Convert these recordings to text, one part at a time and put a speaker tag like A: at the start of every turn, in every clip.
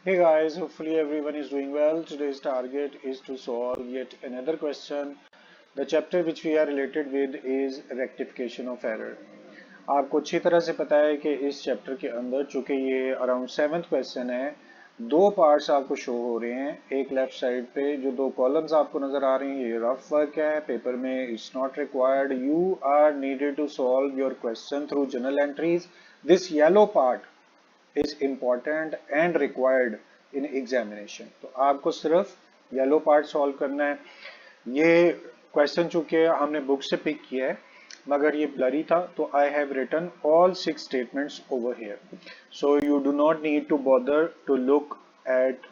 A: Hey guys, hopefully everyone is doing well. Today's target is to solve yet another question. The chapter which we are related with is rectification of error. आपको अच्छी तरह से पता है कि इस chapter के अंदर चूंकि ये अराउंड 7th क्वेश्चन है, दो पार्ट्स आपको शो हो रहे हैं। एक लेफ्ट साइड पे जो दो कॉलम्स आपको नजर आ रहे हैं, ये रफ वर्क है, पेपर में it's not required. You are needed to solve your question through journal entries. This yellow part is important and required in examination. तो आपको सिर्फ येलो पार्ट सॉल्व करना है। ये क्वेश्चन चूंकि हमने बुक से पिक किया है मगर ये ब्लरी था, तो I have written all 6 statements over here, so you do not need to bother to look at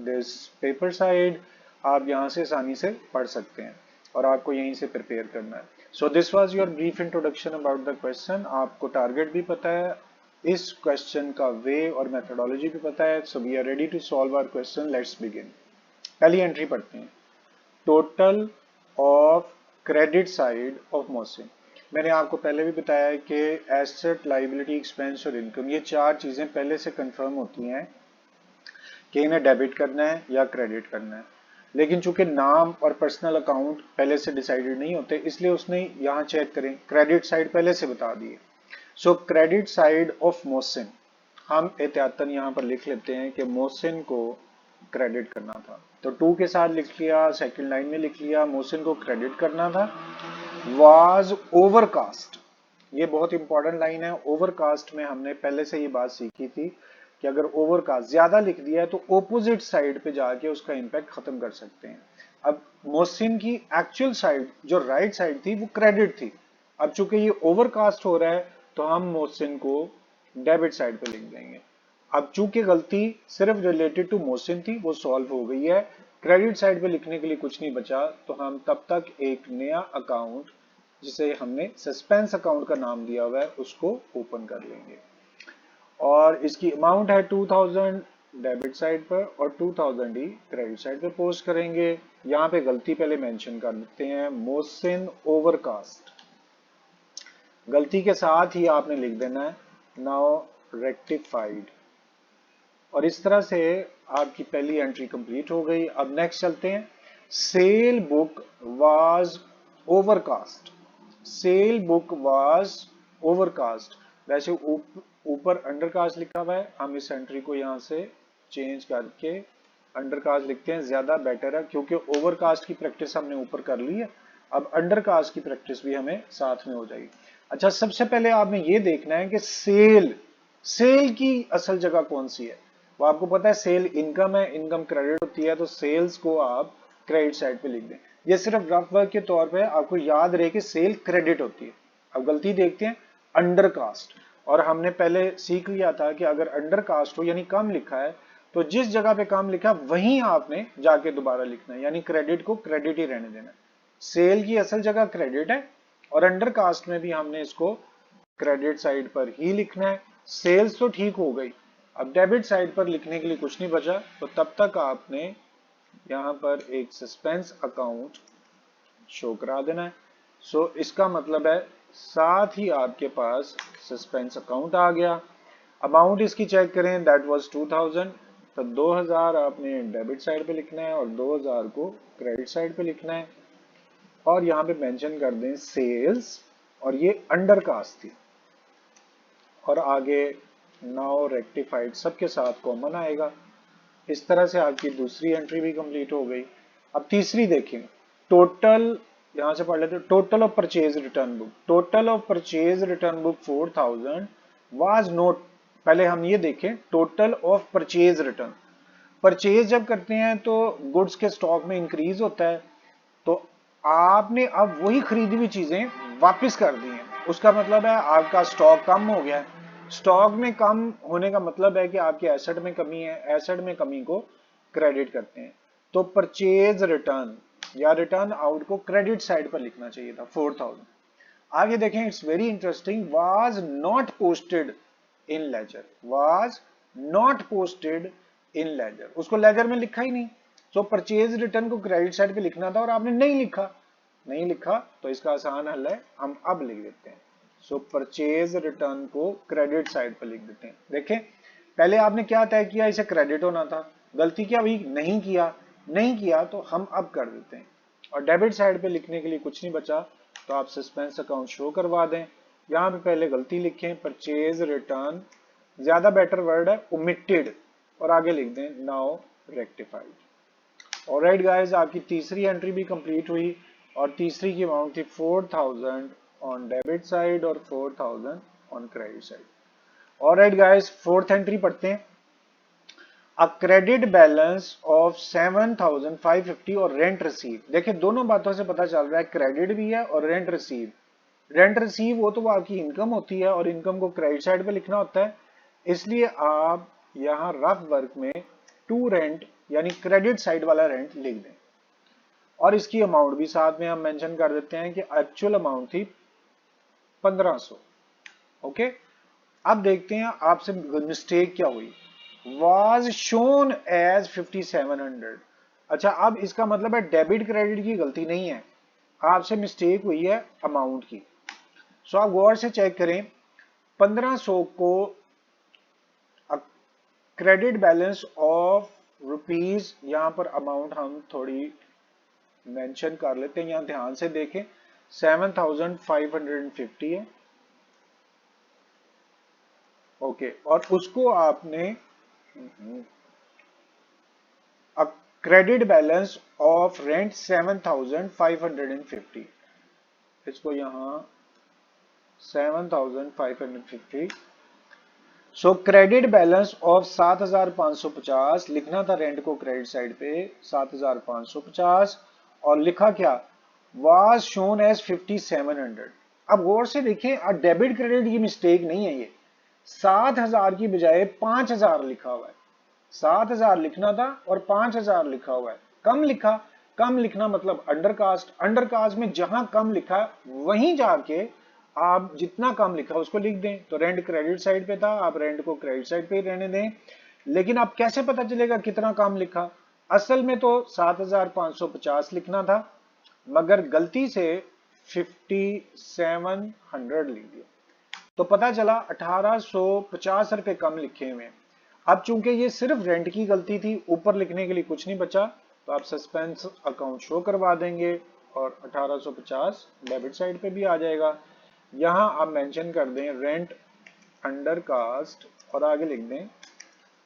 A: this paper side. आप यहाँ से आसानी से पढ़ सकते हैं और आपको यहीं से प्रिपेयर करना है। So this was your brief introduction about the question. आपको टारगेट भी पता है, इस क्वेश्चन का वे और मेथोडोलॉजी भी पता है। So we are ready to solve our question. Let's begin. पहली एंट्री पढ़ते हैं। Total of credit side of Mohsin. मैंने आपको पहले भी बताया है कि एसेट, लायबिलिटी, एक्सपेंस और इनकम, ये चार चीजें पहले से कंफर्म होती हैं कि इन्हें डेबिट करना है या क्रेडिट करना है। लेकिन चूंकि नाम और पर्सनल अकाउंट पहले से डिसाइडेड नहीं होते, इसलिए उसने यहाँ चेक करें, क्रेडिट साइड पहले से बता दिए। सो क्रेडिट साइड ऑफ मोहसिन, हम एहतियातन यहाँ पर लिख लेते हैं कि मोहसिन को क्रेडिट करना था। तो टू के साथ लिख लिया, सेकंड लाइन में लिख लिया, मोहसिन को क्रेडिट करना था। वाज ओवरकास्ट, ये बहुत इंपॉर्टेंट लाइन है। ओवरकास्ट में हमने पहले से ये बात सीखी थी कि अगर ओवरकास्ट ज्यादा लिख दिया है तो ओपोजिट साइड पे जाके उसका इंपैक्ट खत्म कर सकते हैं। अब मोहसिन की एक्चुअल साइड जो राइट साइड थी वो क्रेडिट थी। अब चूंकि ये ओवरकास्ट हो रहा है तो हम मोहसिन को डेबिट साइड पे लिख देंगे। अब चूंकि गलती सिर्फ रिलेटेड टू मोहसिन थी, वो सॉल्व हो गई है। क्रेडिट साइड पे लिखने के लिए कुछ नहीं बचा, तो हम तब तक एक नया अकाउंट जिसे हमने सस्पेंस अकाउंट का नाम दिया हुआ है उसको ओपन कर लेंगे। और इसकी अमाउंट है 2000 डेबिट साइड पर और 2000 ही क्रेडिट साइड पर पोस्ट करेंगे। यहाँ पे गलती पहले मेंशन कर देते हैं, मोहसिन ओवरकास्ट। गलती के साथ ही आपने लिख देना है नाउ रेक्टिफाइड। और इस तरह से आपकी पहली एंट्री कंप्लीट हो गई। अब नेक्स्ट चलते हैं। Cell book was overcast. Cell book was overcast. वैसे ऊपर अंडरकास्ट लिखा हुआ है, हम इस एंट्री को यहां से चेंज करके अंडरकास्ट लिखते हैं, ज्यादा बेटर है क्योंकि ओवरकास्ट की प्रैक्टिस हमने ऊपर कर ली है। अब अंडरकास्ट की प्रैक्टिस भी हमें साथ में हो जाएगी। अच्छा, सबसे पहले आपने ये देखना है कि सेल, सेल की असल जगह कौन सी है। वो आपको पता है सेल इनकम है, इनकम क्रेडिट होती है, तो सेल्स को आप क्रेडिट साइड पे लिख दें। ये सिर्फ रफ वर्क के तौर पे आपको याद रहे कि सेल क्रेडिट होती है। अब गलती देखते हैं, अंडरकास्ट। और हमने पहले सीख लिया था कि अगर अंडरकास्ट हो यानी कम लिखा है, तो जिस जगह पे कम लिखा वहीं आपने जाके दोबारा लिखना है, यानी क्रेडिट को क्रेडिट ही रहने देना। सेल की असल जगह क्रेडिट है और अंडरकास्ट में भी हमने इसको क्रेडिट साइड पर ही लिखना है। सेल्स तो ठीक हो गई, अब डेबिट साइड पर लिखने के लिए कुछ नहीं बचा, तो तब तक आपने यहां पर एक सस्पेंस अकाउंट शो करा देना है। सो इसका मतलब है साथ ही आपके पास सस्पेंस अकाउंट आ गया। अमाउंट इसकी चेक करें, दैट वाज 2000। तो 2000 आपने डेबिट साइड पे लिखना है और 2000 को क्रेडिट साइड पे लिखना है। और यहाँ पे मेंशन कर दें सेल्स, और ये अंडरकास्ट थी। और आगे नाउ रेक्टिफाइड सबके साथ कॉमन आएगा। इस तरह से आपकी दूसरी एंट्री भी कंप्लीट हो गई। अब तीसरी देखें। टोटल, यहां से पढ़ लेते हैं, total of purchase return book. Total of purchase return book 4000 was note. पहले हम ये देखें total of purchase return. Purchase जब करते हैं तो गुड्स के स्टॉक में इंक्रीज होता है, तो आपने अब वही खरीदी हुई चीजें वापस कर दी हैं, उसका मतलब है आपका स्टॉक कम हो गया है। स्टॉक में कम होने का मतलब है कि आपके एसेट में कमी है, एसेट में कमी को क्रेडिट करते हैं। तो परचेज रिटर्न या रिटर्न आउट को क्रेडिट साइड पर लिखना चाहिए था 4000। आगे देखें, it's very interesting, was not posted in ledger. Was not posted in ledger, उसको लेजर में लिखा ही नहीं। सो परचेज रिटर्न को क्रेडिट साइड पे लिखना था और आपने नहीं लिखा। नहीं लिखा तो इसका आसान हल है, हम अब लिख देते हैं। सो परचेज रिटर्न को क्रेडिट साइड पर लिख देते हैं। देखें पहले आपने क्या तय किया, इसे क्रेडिट होना था, गलती क्या हुई, नहीं किया तो हम अब कर देते हैं। और डेबिट साइड पे लिखने के लिए कुछ नहीं बचा, तो आप सस्पेंस अकाउंट शो करवा दें। यहाँ पे पहले गलती लिखें, परचेज रिटर्न, ज्यादा बेटर वर्ड है ओमिटेड, और आगे लिख दें नाउ रेक्टिफाइड। ऑलराइट गाइस, आपकी तीसरी एंट्री भी कंप्लीट हुई, और तीसरी की अमाउंट थी 4000 ऑन डेबिट साइड और 4000 on credit side. Alright guys, fourth entry पढ़ते हैं। अ क्रेडिट बैलेंस ऑफ 7550 और रेंट रिसीव। देखिए दोनों बातों से पता चल रहा है क्रेडिट भी है और रेंट रिसीव। रेंट रिसीव वो तो आपकी इनकम होती है, और इनकम को क्रेडिट साइड पे लिखना होता है, इसलिए आप यहां रफ वर्क में टू रेंट यानी क्रेडिट साइड वाला रेंट लिख दें, और इसकी अमाउंट भी साथ में हम मेंशन कर देते हैं कि एक्चुअल अमाउंट थी 1500। ओके, अब देखते हैं आपसे मिस्टेक क्या हुई। was shown as 5700। अच्छा, अब इसका मतलब है डेबिट क्रेडिट की गलती नहीं है, आपसे मिस्टेक हुई है अमाउंट की। सो आप गौर से चेक करें, 1500 को क्रेडिट बैलेंस ऑफ रुपीज, यहां पर अमाउंट हम थोड़ी मेंशन कर लेते हैं, यहां ध्यान से देखें, 7550 है। ओके, और उसको आपने क्रेडिट बैलेंस ऑफ रेंट 7550, इसको यहां 7550। सो क्रेडिट बैलेंस ऑफ 7550 लिखना था रेंट को क्रेडिट साइड पे 7550, और लिखा क्या, वाज शोन एज 5700। अब गौर से देखें, डेबिट क्रेडिट की मिस्टेक नहीं है, ये 7000 की बजाय 5000 लिखा हुआ है। 7000 लिखना था और 5000 लिखा हुआ है, कम लिखा। कम लिखना मतलब अंडरकास्ट, अंडरकास्ट में जहां कम लिखा वहीं जाके आप जितना कम लिखा उसको लिख दें। तो रेंट क्रेडिट साइड पे था, आप रेंट को क्रेडिट साइड पे ही रहने दें। लेकिन अब कैसे पता चलेगा कितना कम लिखा, असल में तो 7550 लिखना था, मगर गलती से 5700 लिख दिया, तो पता चला 1850 रुपए कम लिखे हुए। अब चूंकि ये सिर्फ रेंट की गलती थी, ऊपर लिखने के लिए कुछ नहीं बचा, तो आप सस्पेंस अकाउंट शो करवा देंगे और 1850 डेबिट साइड पे भी आ जाएगा। यहां आप मेंशन कर दें रेंट अंडर कास्ट, और आगे लिख दें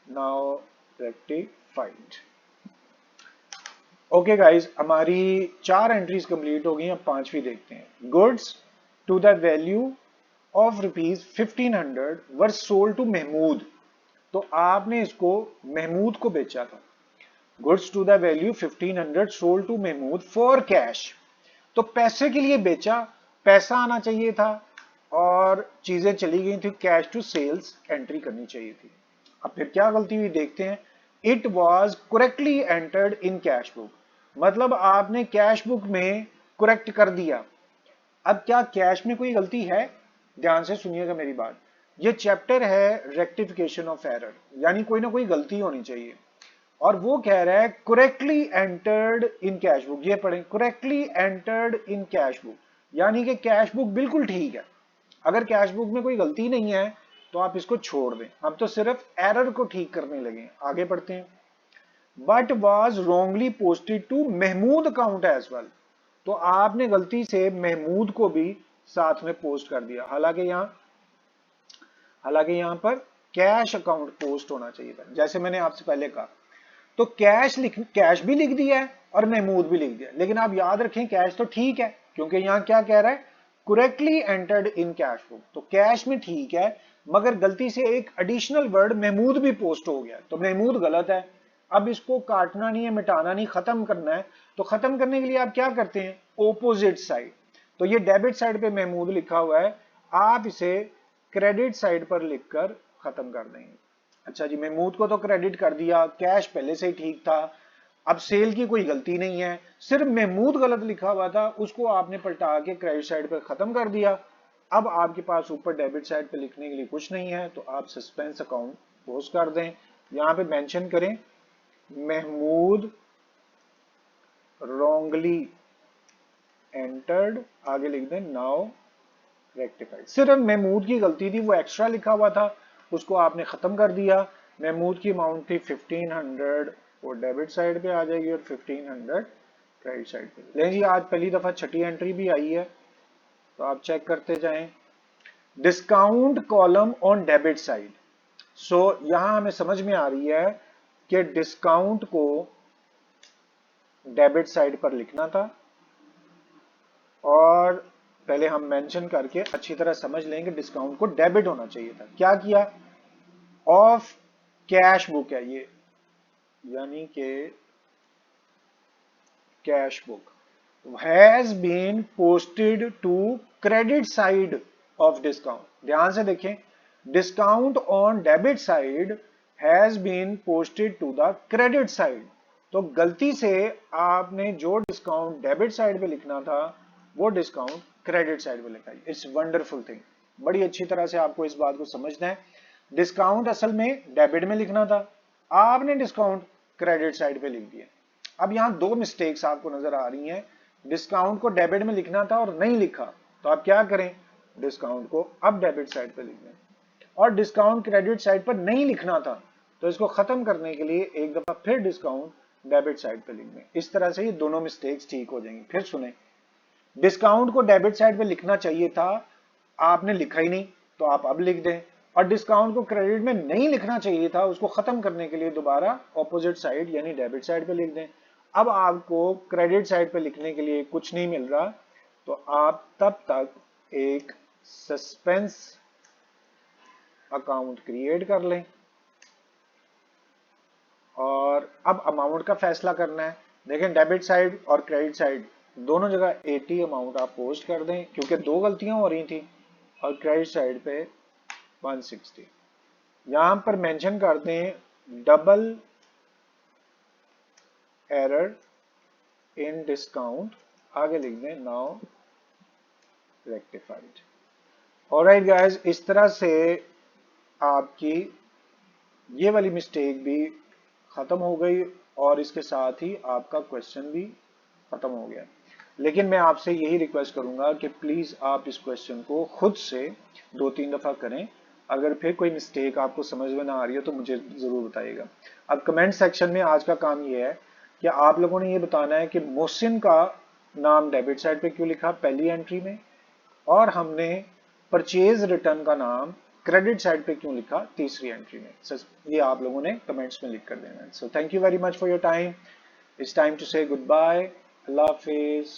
A: नाउ रेक्टिफाइड। ओके गाइस, हमारी 4 एंट्रीज कंप्लीट हो गई, अब पांचवी देखते हैं। Goods to the value of rupees 1500 were sold to Mahmood. तो आपने इसको महमूद को बेचा था। Goods to the value 1500 sold to Mahmood for cash, तो पैसे के लिए बेचा, पैसा आना चाहिए था, और चीजें चली गई थी कैश टू सेल्स एंट्री करनी चाहिए थी। अब फिर क्या गलती हुई देखते हैं। It was correctly entered in cash book, मतलब आपने कैश बुक में करेक्ट कर दिया। अब क्या कैश में कोई गलती है, ध्यान से सुनिएगा मेरी बात, ये चैप्टर है रेक्टिफिकेशन ऑफ एरर, यानी कोई ना कोई गलती होनी चाहिए, और वो कह रहा है correctly entered in cash book. ये पढ़ें, correctly entered in cash book, यानी कि कैश बुक बिल्कुल ठीक है। अगर कैश बुक में कोई गलती नहीं है तो आप इसको छोड़ दें, हम तो सिर्फ एरर को ठीक करने लगे। आगे पढ़ते हैं। But was wrongly posted to Mahmood account as well, तो आपने गलती से महमूद को भी साथ में पोस्ट कर दिया, हालांकि यहां पर कैश अकाउंट पोस्ट होना चाहिए था, जैसे मैंने आपसे पहले कहा। तो कैश भी लिख दिया है और महमूद भी लिख दिया, लेकिन आप याद रखें कैश तो ठीक है, क्योंकि यहां क्या कह रहा है, correctly entered in cash book, तो कैश में ठीक है, मगर गलती से एक एडिशनल वर्ड महमूद भी पोस्ट हो गया, तो महमूद गलत है। अब इसको काटना नहीं है, मिटाना नहीं, खत्म करना है। तो खत्म करने के लिए आप क्या करते हैं, ओपोजिट साइड। तो ये डेबिट साइड पे महमूद लिखा हुआ है, आप इसे क्रेडिट साइड पर लिखकर खत्म कर देंगे। अच्छा जी, महमूद को तो क्रेडिट कर दिया, कैश पहले से ही ठीक था, अब सेल की कोई गलती नहीं है, सिर्फ महमूद गलत लिखा हुआ था, उसको आपने पलटा के क्रेडिट साइड पर खत्म कर दिया। अब आपके पास ऊपर डेबिट साइड पे लिखने के लिए कुछ नहीं है, तो आप सस्पेंस अकाउंट पोस्ट कर दें। यहां पे मेंशन करें महमूद रॉन्गली एंटर्ड, आगे लिख दें नाउ रेक्टिफाइड। सिर्फ महमूद की गलती थी, वो एक्स्ट्रा लिखा हुआ था, उसको आपने खत्म कर दिया। महमूद की अमाउंट थी 1500, वो डेबिट साइड पे आ जाएगी और 1500 क्रेडिट साइड पे। लेकिन जी आज पहली दफा छठी एंट्री भी आई है, तो आप चेक करते जाएं। Discount column on debit side. So यहां हमें समझ में आ रही है कि डिस्काउंट को डेबिट साइड पर लिखना था, और पहले हम मेंशन करके अच्छी तरह समझ लेंगे डिस्काउंट को डेबिट होना चाहिए था। क्या किया, ऑफ कैश बुक है ये, यानी कि cash book has been posted to credit side of discount. ध्यान से देखें, discount on debit side has been posted to the credit side. तो गलती से आपने जो डिस्काउंट डेबिट साइड पे लिखना था वो डिस्काउंट क्रेडिट साइड पे लिखा है। इट्स वंडरफुल थिंग, बड़ी अच्छी तरह से आपको इस बात को समझना है। डिस्काउंट असल में डेबिट में लिखना था, आपने डिस्काउंट क्रेडिट साइड पे लिख दिया। अब यहां दो मिस्टेक्स आपको नजर आ रही हैं। डिस्काउंट को डेबिट में लिखना था और नहीं लिखा, तो आप क्या करें, डिस्काउंट को अब डेबिट साइड पे लिख दें। और डिस्काउंट क्रेडिट साइड पर नहीं लिखना था, तो इसको खत्म करने के लिए एक दफा फिर डिस्काउंट डेबिट साइड पे लिख दें। इस तरह से ये दोनों मिस्टेक्स ठीक हो जाएंगी। फिर सुने, डिस्काउंट को डेबिट साइड पे लिखना चाहिए था, आपने लिखा ही नहीं, तो आप अब लिख दें। और डिस्काउंट को क्रेडिट में नहीं लिखना चाहिए था, उसको खत्म करने के लिए दोबारा ऑपोजिट साइड यानी डेबिट साइड पे लिख दें। अब आपको क्रेडिट साइड पे लिखने के लिए कुछ नहीं मिल रहा, तो आप तब तक एक सस्पेंस अकाउंट क्रिएट कर लें और अब अमाउंट का फैसला करना है। देखें, डेबिट साइड और क्रेडिट साइड दोनों जगह 80 अमाउंट आप पोस्ट कर दें, क्योंकि दो गलतियां हो रही थी। और क्रेडिट साइड पे 160 यहां पर मेंशन कर दें, डबल एरर इन डिस्काउंट, आगे लिख दें नाउ रेक्टिफाइड। ऑलराइट गाइस, इस तरह से आपकी ये वाली मिस्टेक भी खत्म हो गई और इसके साथ ही आपका क्वेश्चन भी खत्म हो गया। लेकिन मैं आपसे यही रिक्वेस्ट करूंगा कि प्लीज आप इस क्वेश्चन को खुद से 2-3 दफा करें। अगर फिर कोई मिस्टेक आपको समझ में ना आ रही है तो मुझे जरूर बताइएगा। अब कमेंट सेक्शन में आज का काम ये है कि आप लोगों ने ये बताना है कि मोहसिन का नाम डेबिट साइड पे क्यों लिखा पहली एंट्री में, और हमने परचेज रिटर्न का नाम क्रेडिट साइड पे क्यों लिखा तीसरी एंट्री में। ये आप लोगों ने कमेंट्स में लिख कर देना है। So thank you very much for your time. It's time to say good bye. Allah Hafiz.